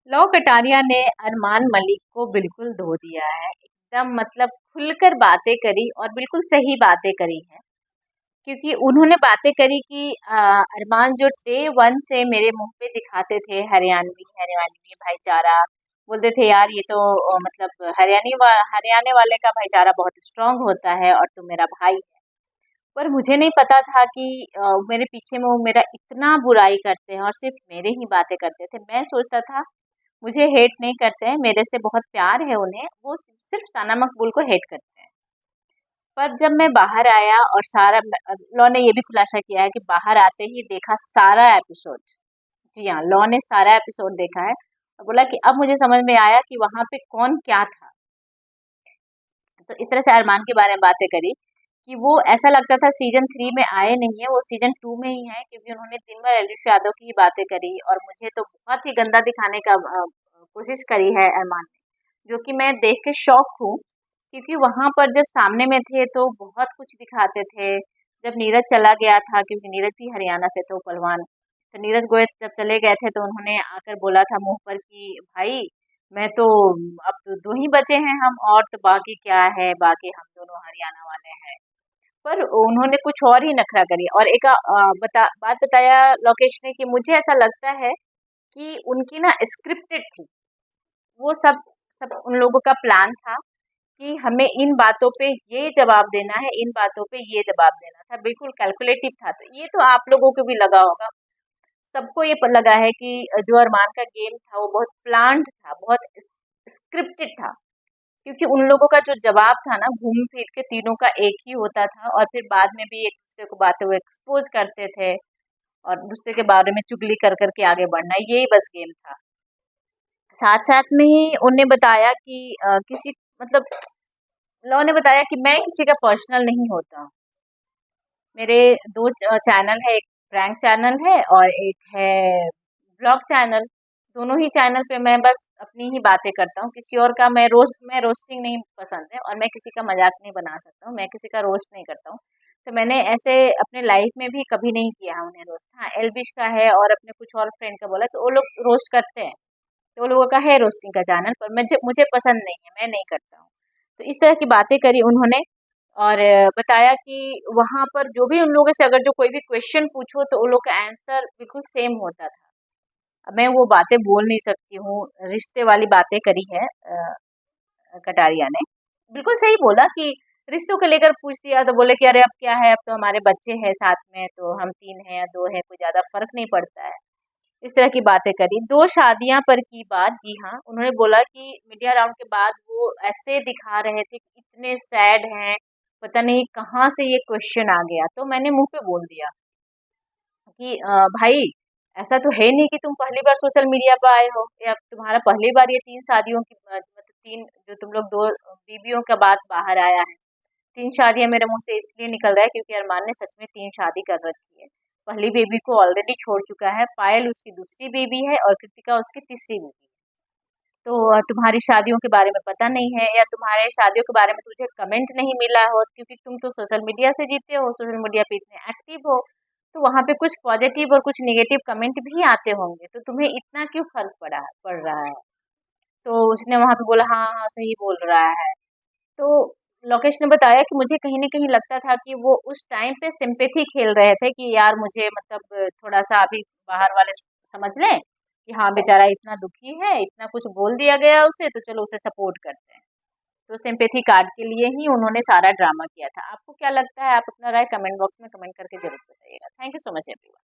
लौ कटारिया ने अरमान मलिक को बिल्कुल धो दिया है। एकदम मतलब खुलकर बातें करी और बिल्कुल सही बातें करी हैं। क्योंकि उन्होंने बातें करी कि अरमान जो डे वन से मेरे मुंह पे दिखाते थे हरियाणवी हरियाणवी भाईचारा, बोलते थे यार ये तो मतलब हरियाणा वाले का भाईचारा बहुत स्ट्रांग होता है और तुम मेरा भाई है। पर मुझे नहीं पता था कि मेरे पीछे में वो मेरा इतना बुराई करते हैं और सिर्फ मेरे ही बातें करते थे। मैं सोचता था मुझे हेट नहीं करते हैं, मेरे से बहुत प्यार है उन्हें, वो सिर्फ सना मकबूल को हेट करते हैं। पर जब मैं बाहर आया और सारा लॉ ने ये भी खुलासा किया है कि बाहर आते ही देखा सारा एपिसोड। जी हाँ, लॉ ने सारा एपिसोड देखा है और बोला कि अब मुझे समझ में आया कि वहां पे कौन क्या था। तो इस तरह से अरमान के बारे में बातें करी कि वो ऐसा लगता था सीजन 3 में आए नहीं है, वो सीजन 2 में ही है, क्योंकि उन्होंने दिन भर एलिश यादव की ही बातें करी और मुझे तो बहुत ही गंदा दिखाने का कोशिश करी है अरमान ने, जो कि मैं देख के शॉक हूँ। क्योंकि वहां पर जब सामने में थे तो बहुत कुछ दिखाते थे। जब नीरज चला गया था, क्योंकि नीरज भी हरियाणा से तो पहलवान, तो नीरज गोयल जब चले गए थे तो उन्होंने आकर बोला था मुंह पर कि भाई मैं तो अब तो दो ही बचे हैं हम, और तो बाकी क्या है, बाकी हम दोनों हरियाणा वाले हैं। पर उन्होंने कुछ और ही नखरा करी और एक बात बताया लोकेश ने कि मुझे ऐसा लगता है कि उनकी ना स्क्रिप्टेड थी। वो सब सब उन लोगों का प्लान था कि हमें इन बातों पे ये जवाब देना है, इन बातों पे ये जवाब देना था, बिल्कुल कैलकुलेटिव था। तो ये तो आप लोगों को भी लगा होगा, सबको ये लगा है कि जो अरमान का गेम था वो बहुत प्लान्ड था, बहुत स्क्रिप्टेड था। क्योंकि उन लोगों का जो जवाब था ना, घूम फिर के तीनों का एक ही होता था और फिर बाद में भी एक दूसरे को बातें वो एक्सपोज करते थे और दूसरे के बारे में चुगली कर करके आगे बढ़ना, यही बस गेम था। साथ साथ में ही उन्हें बताया कि किसी मतलब लॉ ने बताया कि मैं किसी का पर्सनल नहीं होता हूँ। मेरे दो चैनल है, एक प्रैंक चैनल है और एक है ब्लॉग चैनल। दोनों ही चैनल पे मैं बस अपनी ही बातें करता हूँ, किसी और का मैं रोस्टिंग नहीं पसंद है और मैं किसी का मजाक नहीं बना सकता हूँ, मैं किसी का रोस्ट नहीं करता हूँ। तो मैंने ऐसे अपने लाइफ में भी कभी नहीं किया है उन्हें रोस्ट। हाँ, एलबिश का है और अपने कुछ और फ्रेंड का बोला तो वो लोग रोस्ट करते हैं, तो वो लोगों का है रोस्टिंग का चैनल, पर मुझे मुझे पसंद नहीं है, मैं नहीं करता हूँ। तो इस तरह की बातें करी उन्होंने और बताया कि वहाँ पर जो भी उन लोगों से अगर जो कोई भी क्वेश्चन पूछो तो उन लोग का आंसर बिल्कुल सेम होता था। अब मैं वो बातें बोल नहीं सकती हूँ, रिश्ते वाली बातें करी है कटारिया ने। बिल्कुल सही बोला कि रिश्तों को लेकर पूछ दिया तो बोले कि अरे अब क्या है, अब तो हमारे बच्चे हैं साथ में, तो हम 3 हैं या 2 हैं, कोई ज़्यादा फ़र्क नहीं पड़ता है। इस तरह की बातें करी। 2 शादियाँ पर की बात, जी हाँ, उन्होंने बोला कि मीडिया राउंड के बाद वो ऐसे दिखा रहे थे कि इतने सैड हैं, पता नहीं कहाँ से ये क्वेश्चन आ गया। तो मैंने मुँह पे बोल दिया कि भाई ऐसा तो है नहीं कि तुम पहली बार सोशल मीडिया पे आए हो या तुम्हारा पहली बार ये 3 शादियों की मतलब 3 जो तुम लोग 2 बीवियों का बात बाहर आया है। 3 शादियाँ मेरे मुँह से इसलिए निकल रहा है क्योंकि अरमान ने सच में 3 शादी कर रखी है। पहली बेबी को ऑलरेडी छोड़ चुका है, पायल उसकी दूसरी बेबी है और कृतिका उसकी तीसरी बेबी है। तो तुम्हारी शादियों के बारे में पता नहीं है या तुम्हारे शादियों के बारे में तुझे कमेंट नहीं मिला हो, क्योंकि तुम तो सोशल मीडिया से जीते हो, सोशल मीडिया पे इतने एक्टिव हो, तो वहाँ पे कुछ पॉजिटिव और कुछ नेगेटिव कमेंट भी आते होंगे, तो तुम्हें इतना क्यों फ़र्क पड़ रहा है? तो उसने वहाँ पे बोला हाँ, हाँ, सही बोल रहा है। तो लोकेश ने बताया कि मुझे कहीं न कहीं लगता था कि वो उस टाइम पे सिम्पैथी खेल रहे थे कि यार मुझे मतलब थोड़ा-सा अभी बाहर वाले समझ लें कि हाँ, बेचारा इतना दुखी है, इतना कुछ बोल दिया गया उसे, तो चलो उसे सपोर्ट करते हैं। तो सिम्पैथी कार्ड के लिए ही उन्होंने सारा ड्रामा किया था। आपको क्या लगता है? आप अपना राय कमेंट बॉक्स में कमेंट करके ज़रूर बताइएगा। Thank you so much everyone.